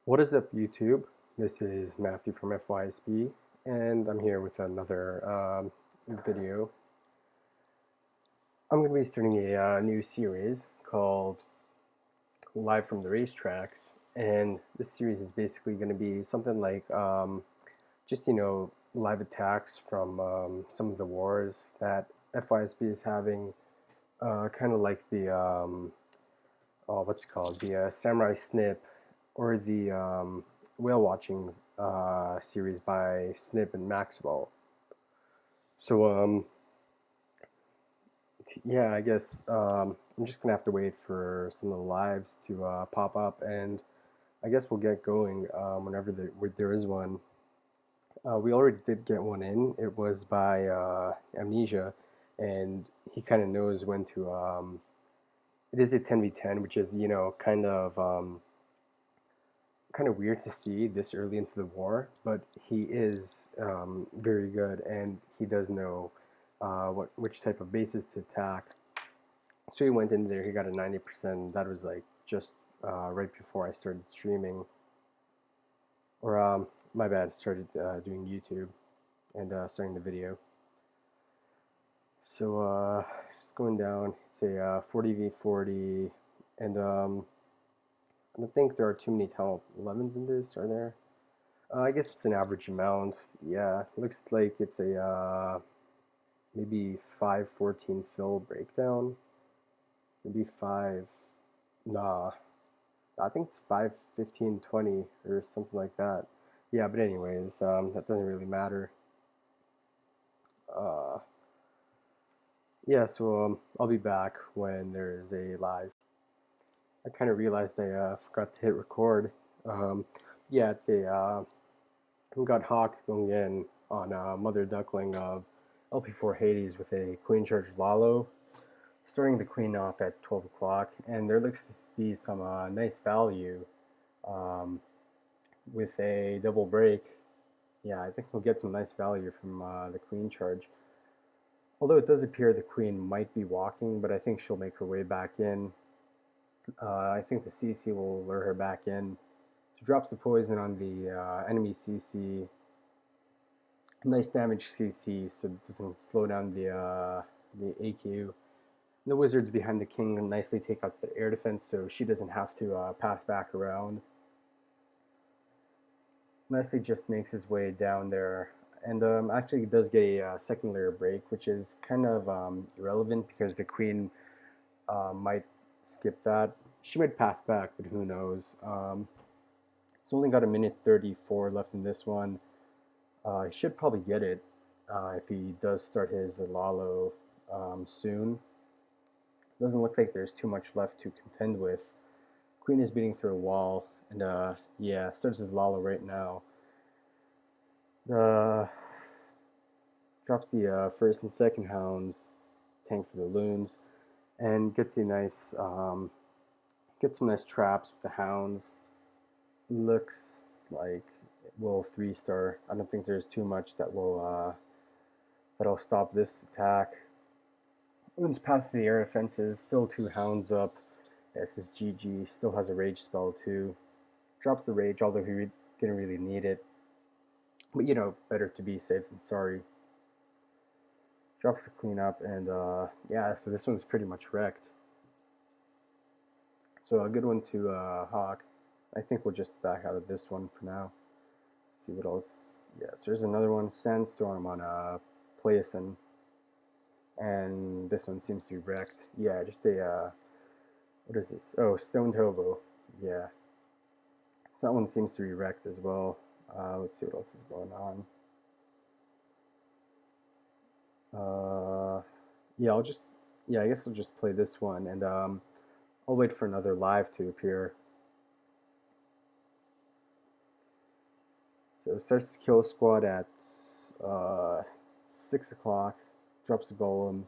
What is up, YouTube? This is Matthew from FYSB, and I'm here with another video. I'm going to be starting a new series called Live from the Racetracks, and this series is basically going to be something like just, live attacks from some of the wars that FYSB is having, kind of like the, what's it called, the Samurai Snip, or the whale watching series by Snip and Maxwell. So yeah, I guess I'm just gonna have to wait for some of the lives to pop up, and I guess we'll get going whenever there is one. We already did get one in. It was by Amnesia, and he kind of knows when to. It is a 10v10, which is kind of weird to see this early into the war, but he is very good, and he does know which type of bases to attack. So he went in there, he got a 90%. That was like just right before I started streaming, or my bad, started doing YouTube and starting the video. So just going down, it's a 40v40, and I don't think there are too many talent 11s in this, are there? I guess it's an average amount. Yeah, looks like it's a maybe 514 fill breakdown. Maybe 5. Nah, I think it's 51520 or something like that. Yeah, but anyways, that doesn't really matter. Yeah, so I'll be back when there's a live. I kind of realized I forgot to hit record. Yeah, it's a we got Hawk going in on Mother Duckling of LP4 Hades with a Queen Charge Lalo, starting the Queen off at 12 o'clock, and there looks to be some nice value with a double break. Yeah, I think we'll get some nice value from the Queen Charge. Although it does appear the Queen might be walking, but I think she'll make her way back in. I think the CC will lure her back in. She drops the poison on the enemy CC. Nice damage CC, so it doesn't slow down the AQ. The wizards behind the king nicely take out the air defense, so she doesn't have to path back around. Nicely just makes his way down there, and actually does get a second layer break, which is kind of irrelevant because the queen might skip that. She might path back, but who knows. It's only got a minute 34 left in this one. He should probably get it if he does start his Lalo soon. Doesn't look like there's too much left to contend with. Queen is beating through a wall, and yeah, starts his Lalo right now. Drops the first and second hounds, tank for the loons, and gets a nice gets some nice traps with the hounds. Looks like it will 3-star. I don't think there's too much that will that'll stop this attack. Loon's path to the air defenses, still 2 hounds up. This is GG, still has a rage spell too. Drops the rage, although he didn't really need it. But better to be safe than sorry. Drops the cleanup, and yeah, so this one's pretty much wrecked. So a good one to Hawk. I think we'll just back out of this one for now. See what else. Yeah, so there's another one, Sandstorm on Playson. And this one seems to be wrecked. Yeah, just a, what is this? Oh, Stoned Hobo. Yeah. So that one seems to be wrecked as well. Let's see what else is going on. Yeah, I guess I'll just play this one, and I'll wait for another live to appear. So it starts the kill squad at 6 o'clock, drops a golem,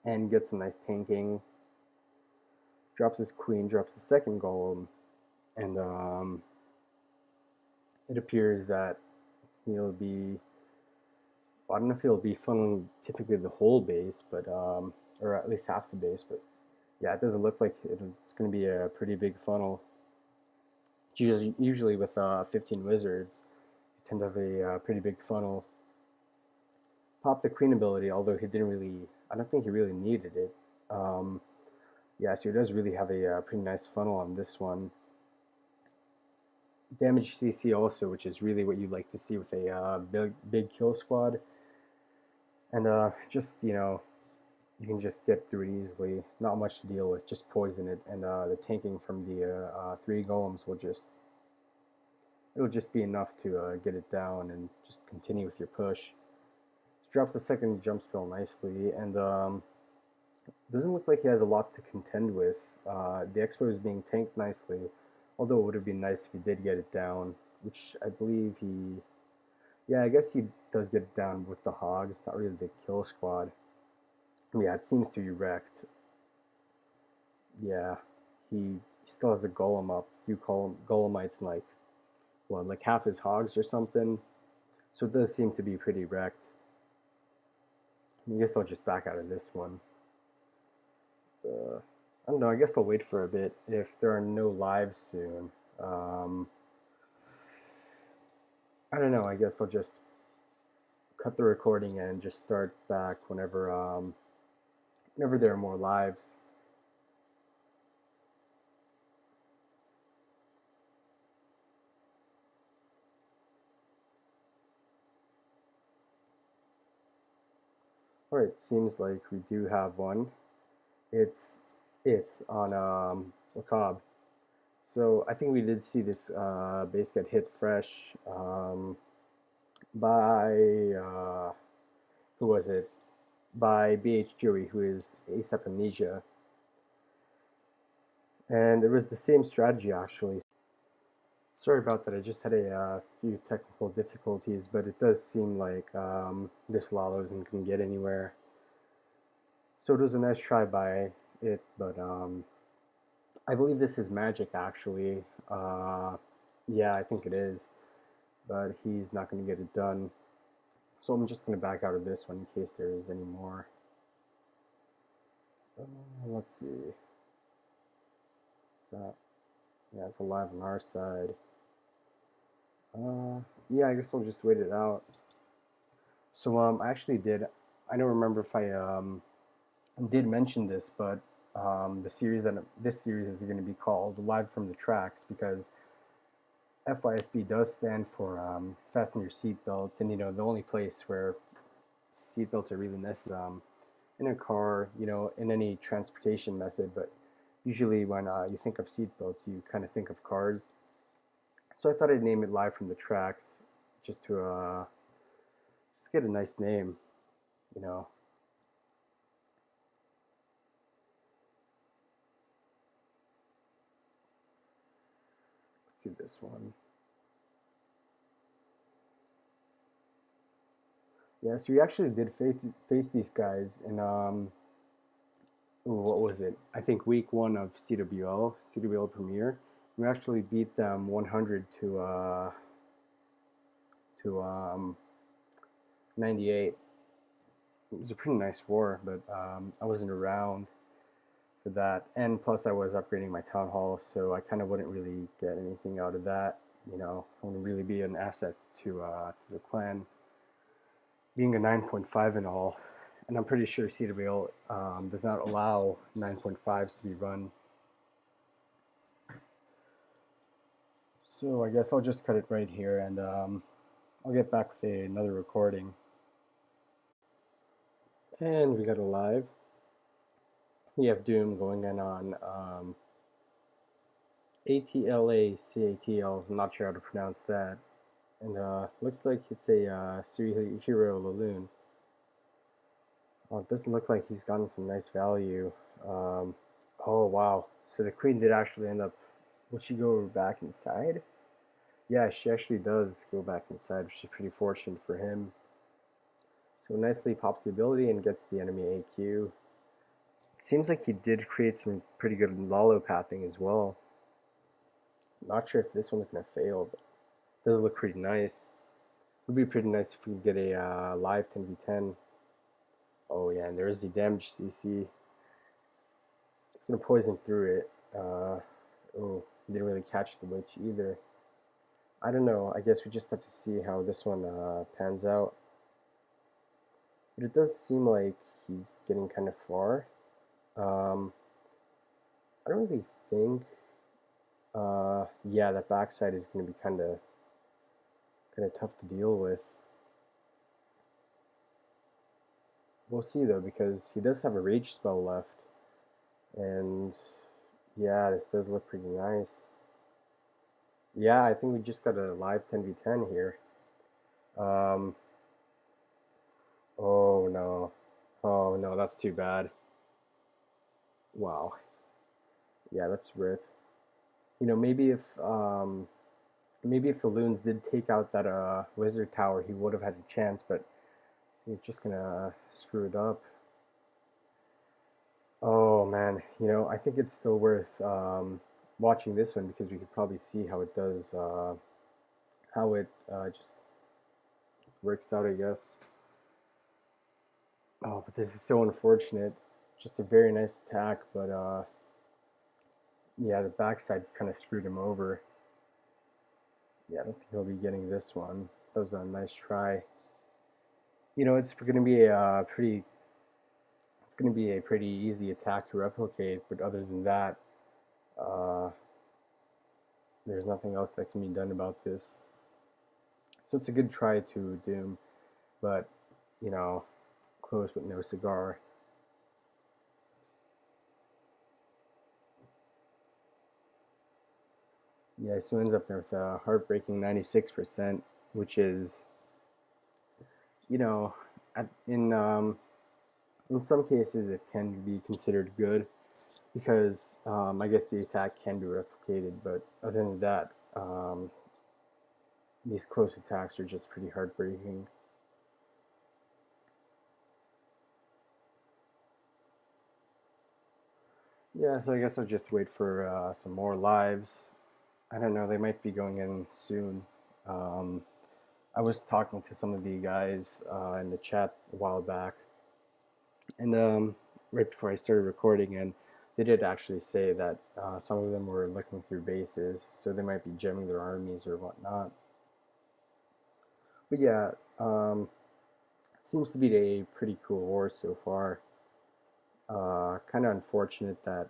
and gets some nice tanking. Drops his queen, drops the second golem, and it appears that he'll be, well, I don't know if he'll be funneling typically the whole base, but or at least half the base, but yeah, it doesn't look like it's going to be a pretty big funnel. Usually with 15 wizards, you tend to have a pretty big funnel. Pop the queen ability, although he didn't really, I don't think he really needed it. Um, yeah, so he does really have a pretty nice funnel on this one. Damage CC also, which is really what you like to see with a big kill squad. And just, you can just get through it easily. Not much to deal with, just poison it. And the tanking from the 3 golems it'll just be enough to get it down and just continue with your push. Drops the second jump spell nicely, and doesn't look like he has a lot to contend with. The Expo is being tanked nicely, although it would have been nice if he did get it down, which I believe he... Yeah, I guess he does get it down with the Hogs, not really the kill squad. Yeah, it seems to be wrecked. Yeah, he still has a golem up, a few golemites, and like half his Hogs or something. So it does seem to be pretty wrecked. I guess I'll just back out of this one. I don't know, I guess I'll wait for a bit if there are no lives soon. I don't know, I guess I'll just cut the recording and just start back whenever there are more lives. Alright, seems like we do have one. It's it on Macabre. So I think we did see this base get hit fresh by who was it? By BH Joey, who is ASAP Amnesia. And it was the same strategy actually. Sorry about that, I just had a few technical difficulties, but it does seem like this Lalo isn't going to get anywhere. So it was a nice try by it, but I believe this is magic actually. Yeah, I think it is, but he's not going to get it done. So I'm just going to back out of this one in case there is any more. Let's see. Yeah, it's alive on our side. Yeah, I guess I'll just wait it out. So I actually did. I don't remember if I did mention this, but this series is going to be called Live from the Tracks because FYSB does stand for fasten your seatbelts, and the only place where seatbelts are really necessary in a car, in any transportation method, but usually when you think of seatbelts, you kind of think of cars. So I thought I'd name it Live from the Tracks, just to just get a nice name, you know. Let's see this one. Yeah, so we actually did face these guys in what was it? I think week 1 of CWL Premier. We actually beat them 100 to 98. It was a pretty nice war, but I wasn't around for that, and plus I was upgrading my town hall, so I kind of wouldn't really get anything out of that. I wouldn't really be an asset to the clan, being a 9.5 and all. And I'm pretty sure CWL does not allow 9.5s to be run. So I guess I'll just cut it right here, and I'll get back with another recording. And we got a live. We have Doom going in on ATLACATL. I'm not sure how to pronounce that. And looks like it's a Hero Laloon. Oh, it doesn't look like he's gotten some nice value. Oh, wow. So the queen did actually end up... Will she go back inside? Yeah, she actually does go back inside, which is pretty fortunate for him. So nicely pops the ability and gets the enemy AQ. It seems like he did create some pretty good Lalo pathing as well. Not sure if this one's going to fail, but it does look pretty nice. It would be pretty nice if we could get a live 10v10. Oh yeah, and there's the damage CC. It's going to poison through it. Oh, Didn't really catch the witch either. I don't know. I guess we just have to see how this one pans out. But it does seem like he's getting kind of far. Um, I don't really think. Yeah, that backside is going to be kind of tough to deal with. We'll see though, because he does have a rage spell left, and yeah, this does look pretty nice. Yeah, I think we just got a live 10v10 here. Um, oh no. Oh no, that's too bad. Wow. Yeah, that's rip. You know, maybe if the loons did take out that wizard tower, he would have had a chance, but he's just gonna screw it up. Oh man, you know, I think it's still worth watching this one because we could probably see how it does, how it just works out, I guess. Oh, but this is so unfortunate. Just a very nice attack, but yeah, the backside kind of screwed him over. Yeah, I don't think he'll be getting this one. That was a nice try. You know, it's going to be a pretty easy attack to replicate. But other than that, uh, there's nothing else that can be done about this. So it's a good try to Doom, but you know, close but no cigar. Yeah, so ends up there with a heartbreaking 96%, which is, you know, in some cases it can be considered good because I guess the attack can be replicated, but other than that, these close attacks are just pretty heartbreaking. Yeah, so I guess I'll just wait for some more lives. I don't know, they might be going in soon. Um, I was talking to some of the guys in the chat a while back, and right before I started recording, and they did actually say that some of them were looking through bases, so they might be gemming their armies or whatnot. But yeah, seems to be a pretty cool war so far. Kind of unfortunate that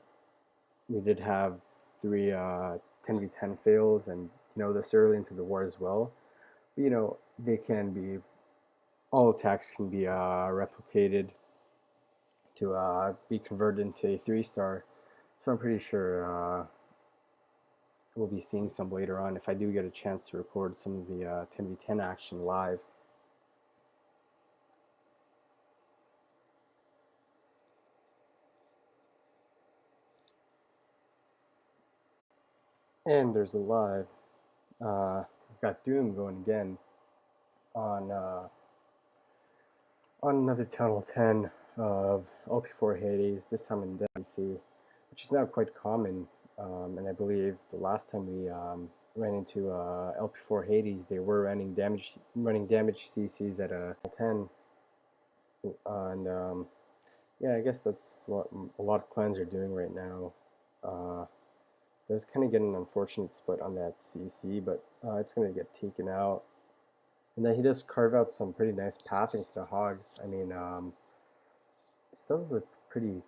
we did have three 10v10 fails, and you know this early into the war as well. But you know they can be all attacks can be replicated to be converted into a 3-star. So I'm pretty sure we'll be seeing some later on if I do get a chance to record some of the 10v10 action live. And there's a live. We've got Doom going again on another Town Hall 10 of LP4 Hades, this time in DC, which is now quite common. And I believe the last time we ran into LP4 Hades, they were running damage CCs at a 10. And yeah, I guess that's what a lot of clans are doing right now. Does kind of get an unfortunate split on that CC, but it's going to get taken out. And then he does carve out some pretty nice pathing for the hogs. I mean, this does look pretty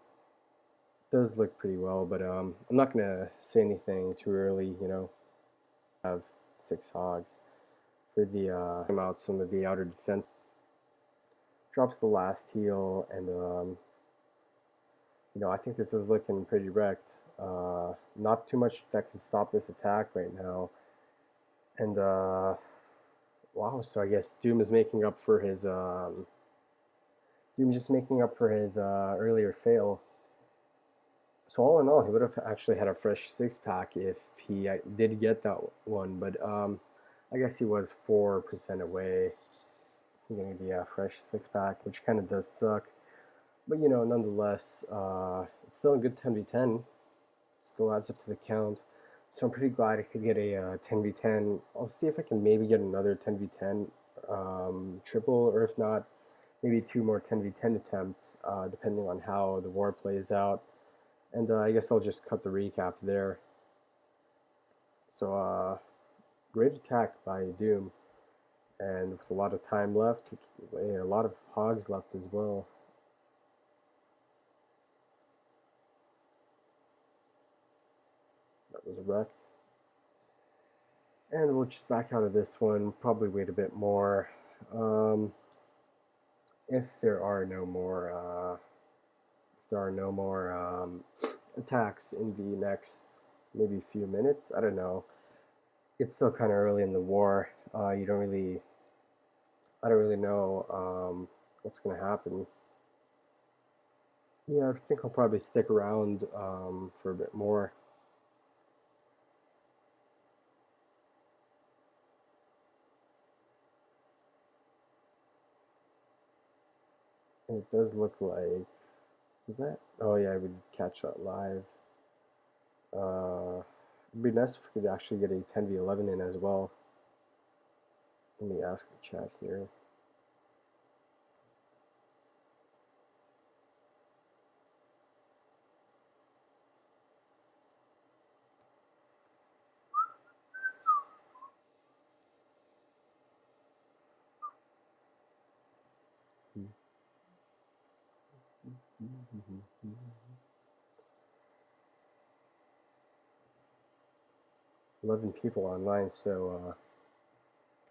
well, but I'm not gonna say anything too early. You know, I have 6 hogs for the out some of the outer defense. Drops the last heal, and you know, I think this is looking pretty wrecked. Not too much that can stop this attack right now, and wow. So I guess Doom is making up for his Doom just making up for his earlier fail. So all in all, he would have actually had a fresh 6-pack if he did get that one. But I guess he was 4% away from getting the fresh 6-pack, which kind of does suck. But you know, nonetheless, it's still a good 10v10. Still adds up to the count. So I'm pretty glad I could get a 10v10. I'll see if I can maybe get another 10v10 triple, or if not, maybe 2 more 10v10 attempts, depending on how the war plays out. And I guess I'll just cut the recap there. So great attack by Doom, and with a lot of time left, a lot of hogs left as well. That was wrecked. And we'll just back out of this one, probably wait a bit more. If there are no more attacks in the next maybe few minutes, I don't know. It's still kind of early in the war. I don't really know what's gonna happen. Yeah, I think I'll probably stick around for a bit more. And it does look like, is that? Oh yeah, I would catch that live. It'd be nice if we could actually get a 10v11 in as well. Let me ask the chat here. Hmm. 11 people online, so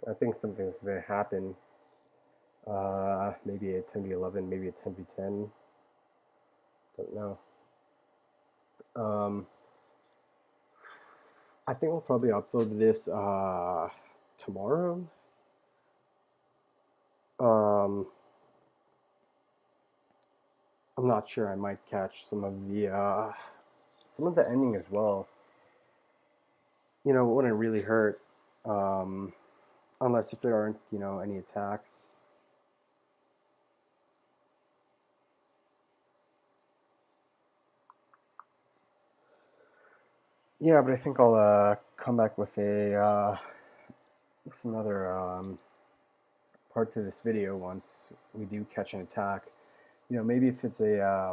I think something's going to happen. Maybe a 10v11, maybe a 10v10. Don't know. I think I'll probably upload this tomorrow. Um, I'm not sure. I might catch some of the ending as well. You know, it wouldn't really hurt, unless if there aren't any attacks. Yeah, but I think I'll come back with another part to this video once we do catch an attack. You know, maybe if it's a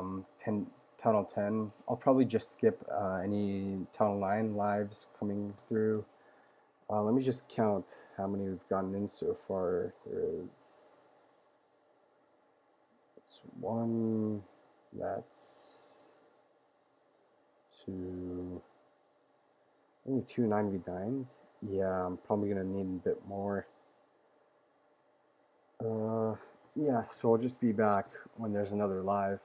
tunnel 10, I'll probably just skip any tunnel 9 lives coming through. Let me just count how many we've gotten in so far. That's one, that's two, only two 9v9s. Yeah, I'm probably gonna need a bit more. Yeah, so I'll just be back when there's another live.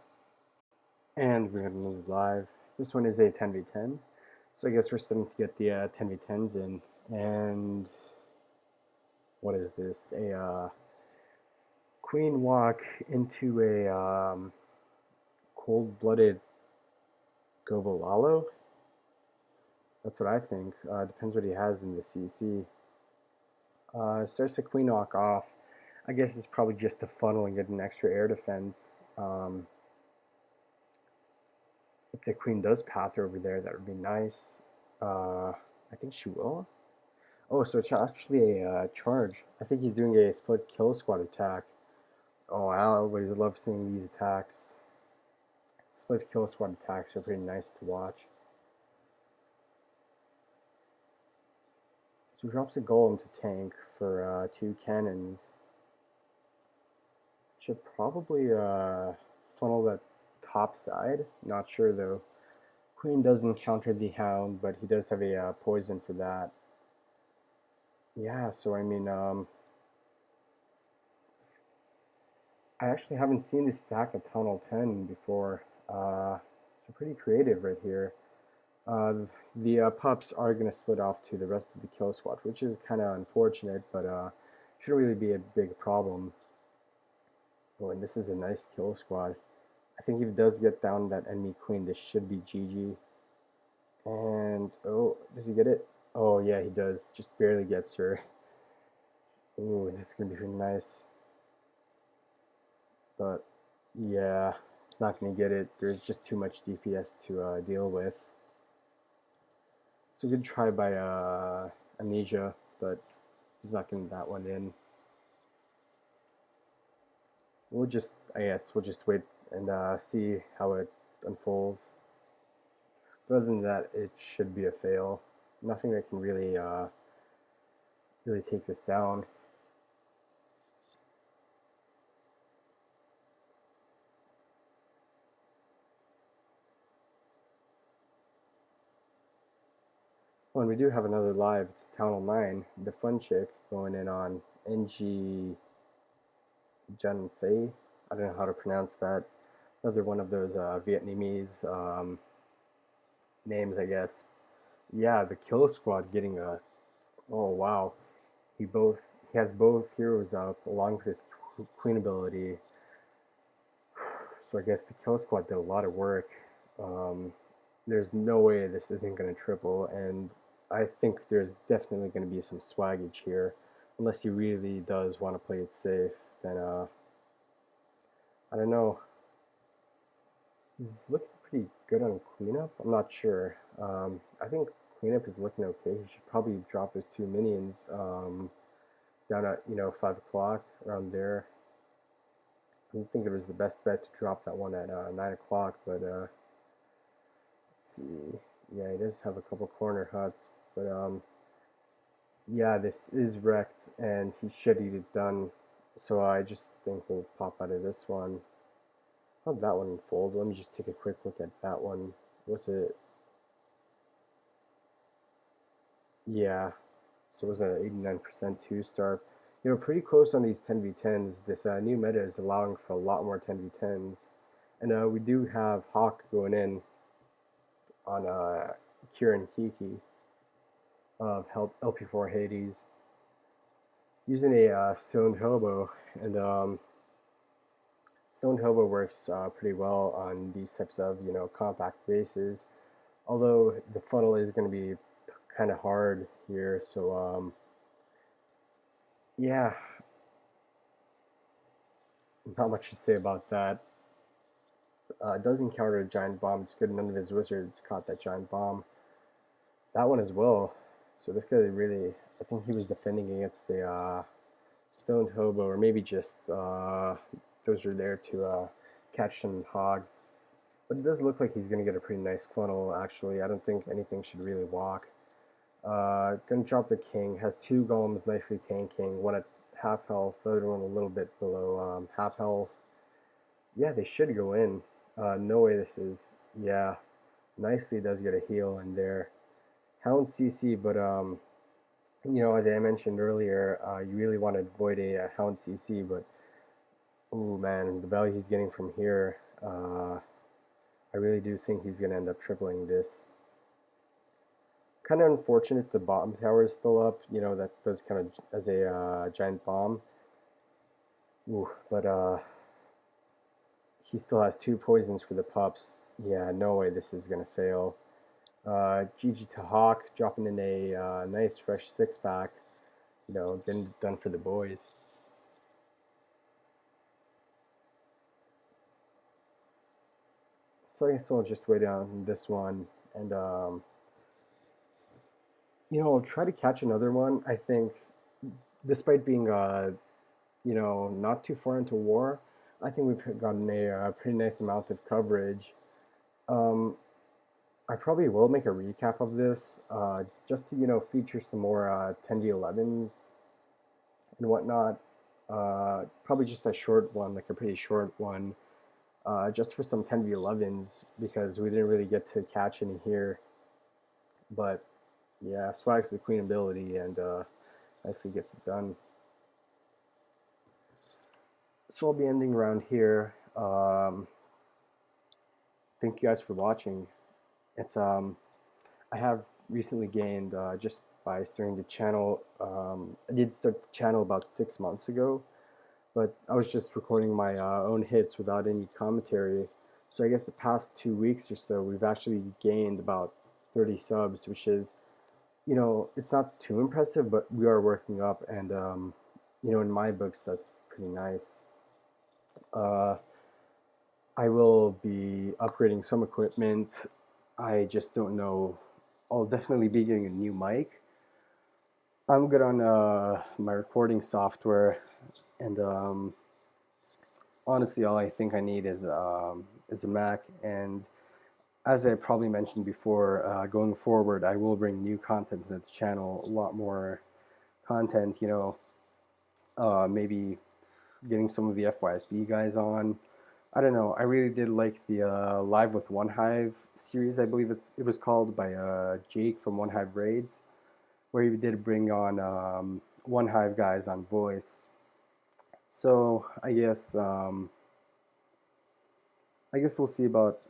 And we're gonna move live. This one is a 10v10. So I guess we're starting to get the 10v10s in. And what is this? A queen walk into a cold-blooded Gobolalo? That's what I think. Depends what he has in the CC. Starts the queen walk off. I guess it's probably just to funnel and get an extra air defense. If the queen does path over there, that would be nice. I think she will. Oh, so it's actually a charge. I think he's doing a split kill squad attack. Oh, I always love seeing these attacks. Split kill squad attacks are pretty nice to watch. So he drops a golem to tank for 2 cannons. Should probably funnel that top side. Not sure though. Queen does encounter the hound, but he does have a poison for that. Yeah, so I mean, I actually haven't seen this stack of Tunnel 10 before. So pretty creative right here. The pups are going to split off to the rest of the kill squad, which is kind of unfortunate, but shouldn't really be a big problem. Oh, and this is a nice kill squad. I think if it does get down that enemy queen, this should be GG. And, oh, does he get it? Oh, yeah, he does. Just barely gets her. Ooh, this is going to be pretty nice. But, yeah, not going to get it. There's just too much DPS to deal with. So good try by Amnesia, but he's not getting that one in. We'll just, I guess, we'll just wait and see how it unfolds. But other than that, it should be a fail. nothing that can really really take this down. Oh, and we do have another live. It's Town 9, the fun chick going in on NG Jen Fei. I don't know how to pronounce that. Another one of those Vietnamese names, I guess. Yeah, the Kill Squad getting a. Oh wow, he has both heroes up along with his queen ability. So I guess the Kill Squad did a lot of work. Um, there's no way this isn't going to triple, and I think there's definitely going to be some swaggage here, unless he really does want to play it safe. Then I don't know. He's looking pretty good on cleanup. I'm not sure. I think cleanup is looking okay. He should probably drop his 2 minions down at 5 o'clock around there. I don't think it was the best bet to drop that one at 9 o'clock, but let's see. Yeah, he does have a couple corner huts, but yeah, this is wrecked, and he should eat it done. So I just think we'll pop out of this one. How'd that one unfold? Let me just take a quick look at that one. Was it? Yeah. So it was an 89% 2-star. Pretty close on these 10v10s. This new meta is allowing for a lot more 10v10s. And we do have Hawk going in on Kieran Kiki of LP4 Hades using a Stoned Hobo. And Stoned Hobo works pretty well on these types of, compact bases. Although the funnel is going to be kind of hard here, so yeah, not much to say about that. It does encounter a giant bomb. It's good none of his wizards caught that giant bomb. That one as well. So this guy really, I think he was defending against the Stoned Hobo, or maybe just those are there to catch some hogs. But it does look like he's going to get a pretty nice funnel, actually. I don't think anything should really walk. Gonna drop the king. Has 2 golems nicely tanking. One at half health, the other one a little bit below half health. Yeah, they should go in. No way this is. Yeah, nicely does get a heal in there. Hound CC, but as I mentioned earlier, you really want to avoid a Hound CC, but oh man, the value he's getting from here, I really do think he's gonna end up tripling this. Kind of unfortunate the bottom tower is still up. That does kind of as a giant bomb. Ooh, but he still has 2 poisons for the pups. Yeah, no way this is gonna fail. GG to Hawk, dropping in a nice fresh 6-pack. Getting it done for the boys. So I guess I'll just wait on this one, and I'll try to catch another one. I think, despite being not too far into war, I think we've gotten a pretty nice amount of coverage. Um, I probably will make a recap of this, just to feature some more 10v11s and whatnot. Probably just a short one, like a pretty short one, just for some 10v11s because we didn't really get to catch any here. But yeah, swags the queen ability and nicely gets it done. So I'll be ending around here. Thank you guys for watching. It's I have recently gained just by starting the channel. I did start the channel about 6 months ago, but I was just recording my own hits without any commentary. So I guess the past 2 weeks or so, we've actually gained about 30 subs, which is, it's not too impressive, but we are working up, and in my books, that's pretty nice. I will be upgrading some equipment. I just don't know. I'll definitely be getting a new mic. I'm good on my recording software, and honestly, all I think I need is a Mac, and as I probably mentioned before, going forward, I will bring new content to the channel, a lot more content, maybe getting some of the FYSB guys on. I don't know. I really did like the Live with One Hive series. I believe it was called by Jake from One Hive Raids, where he did bring on One Hive guys on voice. So I guess we'll see about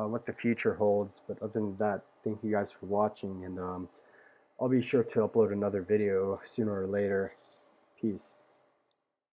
what the future holds. But other than that, thank you guys for watching, and I'll be sure to upload another video sooner or later. Peace.